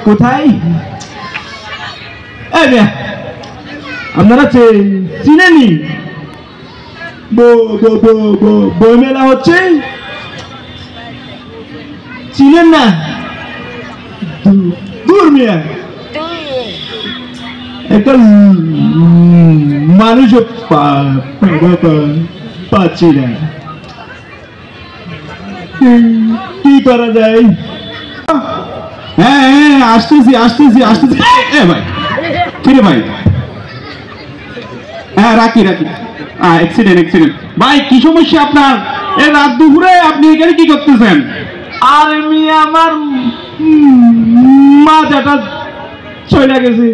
কোথায়? আপনারা চিনেনি বই মেলা হচ্ছে, চিনেন না? দূর মিয়া, একটা মানুষ পাচ্ছি না, কি করা যায়? হ্যাঁ আসতেছি আসতেছি আসতেছি। ভাই কিরে ভাই? হ্যাঁ রাখি রাখি। Accident accident. ভাই কি সমস্যা আপনার? এই রাত দুপুরে আপনি এখানে কি করতেছেন? আর আমি আমার মাথাটা চলে গেছে।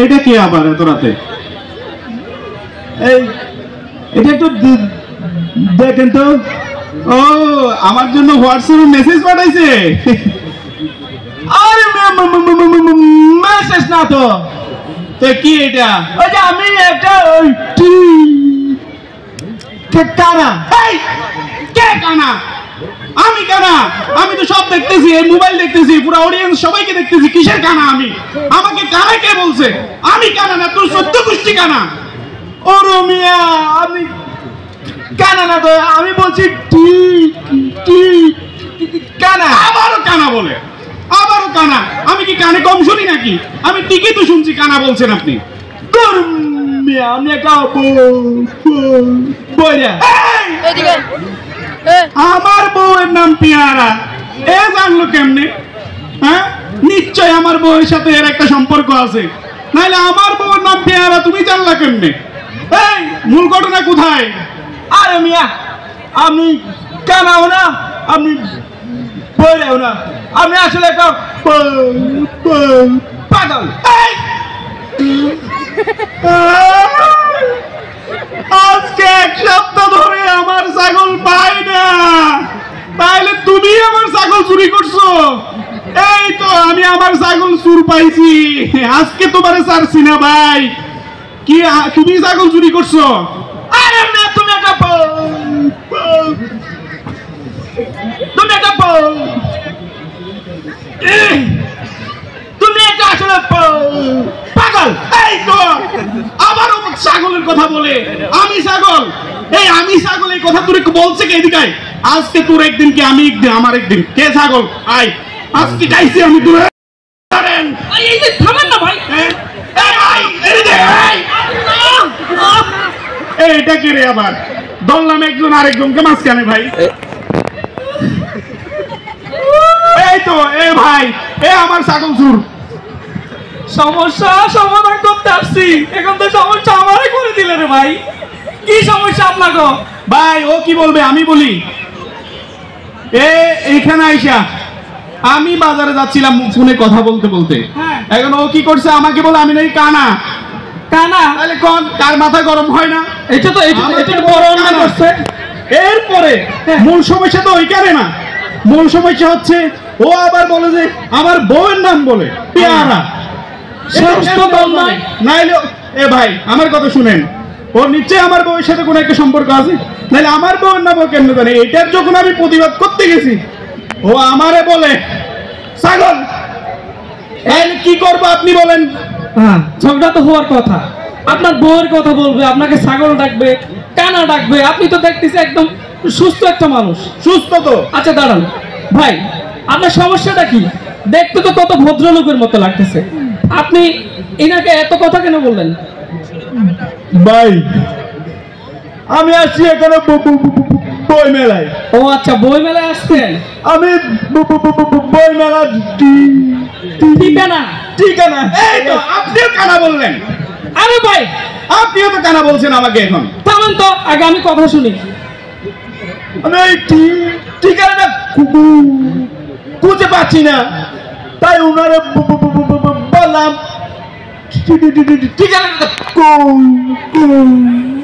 এটা কি আবার এত রাতে? এই এটা একটু দেখেন তো। ও আমার জন্য হোয়াটসঅ্যাপে মেসেজ পাঠাইছে। আরে মেসেজ না তো, তো কি এটা? ওই যে আমি একটা কানা। এই কে কানা? আমি কানা? আমি তো সব দেখতেছি, এই মোবাইল দেখতেছি, পুরো অডিয়েন্স সবাইকে দেখতেছি। কিসের কানা আমি? আমাকে কানা কে বলছে? আমি কানা না, তোর 14 গোষ্ঠী কানা। ও রমিয়া, আমি কানা না তো, আমি বলছি কানা। আবারও কানা বলে, আবারও কানা। আমি কি কানে কম শুনি নাকি? আমি ঠিকই তো শুনছি কানা বলছেন আপনি। আমি একটা আমার বউয়ের নাম পিয়ারা, এ জানলো কেমনে? হ্যাঁ নিশ্চয় আমার বউয়ের সাথে এর একটা সম্পর্ক আছে, নাহলে আমার বউয়ের নাম পিয়ারা তুমি জানলা কেমনে? এই মূল ঘটনা কোথায়? আরে মিয়া, আমি কানাও না, আমি বইরেও না, আমি আসলে একটা পাগল। আজকে 1 সপ্তাহ ধরে আমার ছাগল পাই না, তাহলে তুমি আমার ছাগল চুরি করছো? এই তো আমি আমার ছাগল চুর পাইছি, আজকে তোমারে ছাড়ছি না ভাই। কি তুমি ছাগল চুরি করছো? আরে না, তুমি একটা তুমি একটা আসলে পাগল। এই তো আবারও ছাগলের কথা বলে। আমি ছাগল? এই আমি ছাগল এই কথা তোর বলছে কে? এদিকে আজকে তোর একদিন কি আমি একদিন, আমার একদিন। কে ছাগল? আই আজকে গাইছি আমি তোর। এই যে থামেন না ভাই। এইটা কি রে আবার? ধরলাম একজন আরেকজনকে মাঝখানে ভাই। এই তো এ ভাই, এ আমার ছাগল চুর। সমস্যা সমাধান করতে আসছি, এখন তো সমস্যা আমারই করে দিলে রে ভাই। কি সমস্যা আপনাকে? ভাই ও কি বলবে আমি বলি। এইখানে আইসা আমি বাজারে যাচ্ছিলাম ফোনে কথা বলতে বলতে, এখন ও কি করছে আমাকে বলে আমি নাকি কানা। কানা? তাহলে কোন কার মাথা গরম হয় না? এটা তো বড় অন্যায় করছে। এরপরে মূল সমস্যা তো ওইখানে না, মূল সমস্যা হচ্ছে ও আবার বলে যে আমার বউয়ের নাম বলে পিয়ারা। নাইলে এ ভাই আমার কথা শুনেন, ওর নিশ্চয়ই আমার বউয়ের সাথে কোনো একটা সম্পর্ক আছে, নাহলে আমার বউয়ের নাম ও কেমনে জানে? এটার যখন আমি প্রতিবাদ করতে গেছি ও আমারে বলে ছাগল। তাহলে কি করবো আপনি বলেন? হ্যাঁ ঝগড়া তো হওয়ার কথা, আপনার বউয়ের কথা বলবে, আপনাকে ছাগল ডাকবে, কানা ডাকবে। আপনি তো দেখতেছি একদম সুস্থ একটা মানুষ। সুস্থ তো? আচ্ছা দাঁড়ান ভাই, আপনার সমস্যাটা কি? দেখতে তো কত ভদ্রলোকের মতো লাগতেছে, আপনি এনাকে এত কথা কেন বললেন? ভাই আমি আসছি এখানে বই মেলায়। ও আচ্ছা, বই মেলায় আসছেন? আমি বই মেলা ঠিকানা ঠিকানা। এই তো আপনিও কানা বললেন। আরে ভাই আপনিও তো কানা বলছেন আমাকে। এখন থামেন তো, আগে আমি কথা শুনি। আমি ঠিকানাটা খুঁজে পাচ্ছি না, তাই ওনারে বললাম ঠিকানাটা।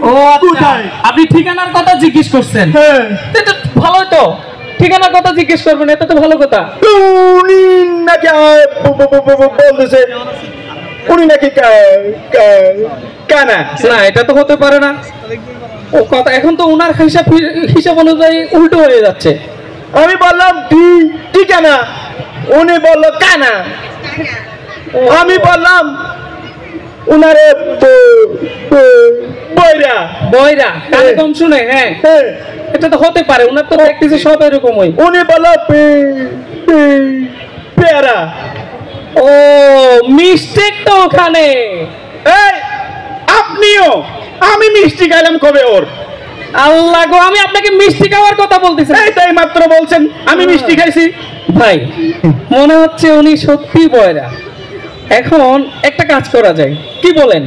ও আচ্ছা, আপনি ঠিকানার কথা জিজ্ঞেস করছেন? হ্যাঁ ভালো তো, ঠিকানার কথা জিজ্ঞেস করবেন, এটা তো ভালো কথা। উনি নাকি বলতেছে উনি নাকি কানা। না এটা তো হতে পারে না, ও কথা এখন তো ওনার হিসাব অনুযায়ী উল্টো হয়ে যাচ্ছে। আমি বললাম ঠিক কানা, উনি বললো কানা, আমি বললাম উনারে বইরা বয়রা কানে কম শুনে। হ্যাঁ এটা তো হতে পারে, ওনার তো দেখতেছি সব এরকমই। উনি বললো পেয়ারা। ও মিস্টেক তো ওখানে। এই আপনিও, আমি মিষ্টি খাইলাম কবে ওর? আল্লাহ গো, আমি আপনাকে মিষ্টি খাওয়ার কথা বলতেছি। এইটাই মাত্র বলছেন আমি মিষ্টি খাইছি। ভাই মনে হচ্ছে উনি সত্যি বয়রা। এখন একটা কাজ করা যায়, কি বলেন?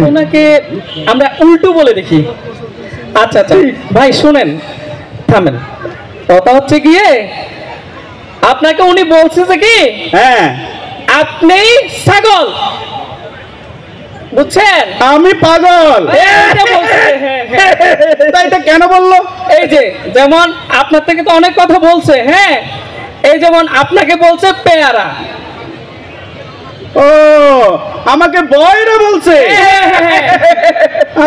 ওনাকে আমরা উল্টো বলে দেখি। আচ্ছা আচ্ছা ভাই শুনেন, থামেন। কথা হচ্ছে গিয়ে আপনাকে উনি বলছে যে কি হ্যাঁ আপনি ছাগল, বুঝছেন? আমি পাগল। এইটা বলছে, হ্যাঁ, হ্যাঁ। তা এটা কেন বললো? এই যে যেমন আপনার থেকে তো অনেক কথা বলছে, হ্যাঁ, এই যেমন আপনাকে বলছে পেয়ারা। ও আমাকে বয়রা বলছে।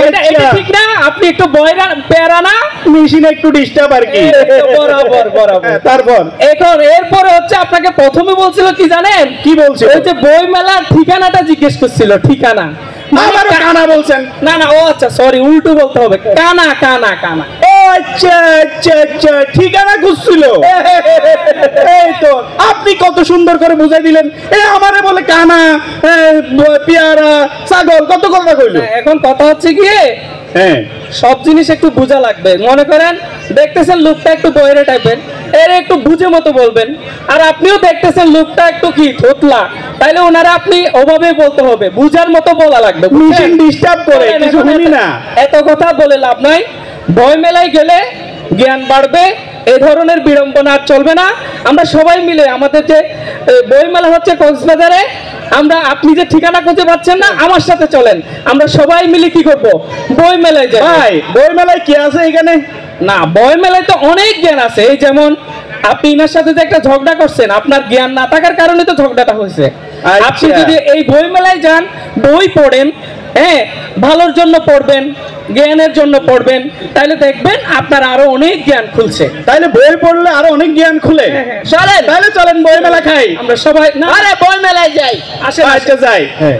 এটা এটা ঠিক না? আপনি একটু বয়রা পেয়ারা না? মেশিনে একটু ডিস্টার্ব আর কি। বরাবর বরাবর। তারপর এখন এরপরে হচ্ছে আপনাকে প্রথমে বলছিল কি জানেন? কি বলছে? ওই যে বই মেলার ঠিকানাটা জিজ্ঞেস করছিল, ঠিকানা। আবারও কানা বলছেন? না না, ও আচ্ছা সরি, উল্টো বলতে হবে, কানা কানা কানা। ও আচ্ছা আচ্ছা আচ্ছা, ঠিকানা খুঁজছিল। এই তো আপনি কত সুন্দর করে বুঝাই দিলেন। আমারে বলে কানা, পেয়ারা, ছাগল, কত কথা কইলো। এখন কথা হচ্ছে গিয়ে হ্যাঁ সব জিনিস একটু বোঝা লাগবে। মনে করেন দেখতেছেন লোকটা একটু বয়রে টাইপের, এর একটু বুঝে মতো বলবেন। আর আপনিও দেখতেছেন লোকটা একটু কি থোতলা, তাইলে ওনারা আপনি ওভাবে বলতে হবে, বুঝার মতো বলা লাগবে। মেশিন ডিস্টার্ব করে, কিছু শুনি না। এত কথা বলে লাভ নাই। বই মেলায় গেলে জ্ঞান বাড়বে, এই ধরনের বিড়ম্বনা আর চলবে না। আমরা সবাই মিলে আমাদের যে বই মেলা হচ্ছে কক্সবাজারে, আমরা আপনি যে ঠিকানা খুঁজে পাচ্ছেন না, আমার সাথে চলেন, আমরা সবাই মিলে কি করব, বই মেলায় যাই। ভাই বই মেলায় কি আছে এখানে? না বই মেলায় তো অনেক জ্ঞান আছে। এই যেমন আপনি ইনার সাথে যে একটা ঝগড়া করছেন, আপনার জ্ঞান না থাকার কারণে তো ঝগড়াটা হয়েছে। আচ্ছা। আপনি যদি এই বই মেলায় যান, বই পড়েন, হ্যাঁ, ভালোর জন্য পড়বেন, জ্ঞানের জন্য পড়বেন, তাহলে দেখবেন আপনার আরো অনেক জ্ঞান খুলছে। তাইলে বই পড়লে আরো অনেক জ্ঞান খুলে। চলেন তাহলে চলেন বই মেলা খাই। আমরা সবাই না, আরে বই মেলায় যাই। আসেন আচ্ছা যাই। হ্যাঁ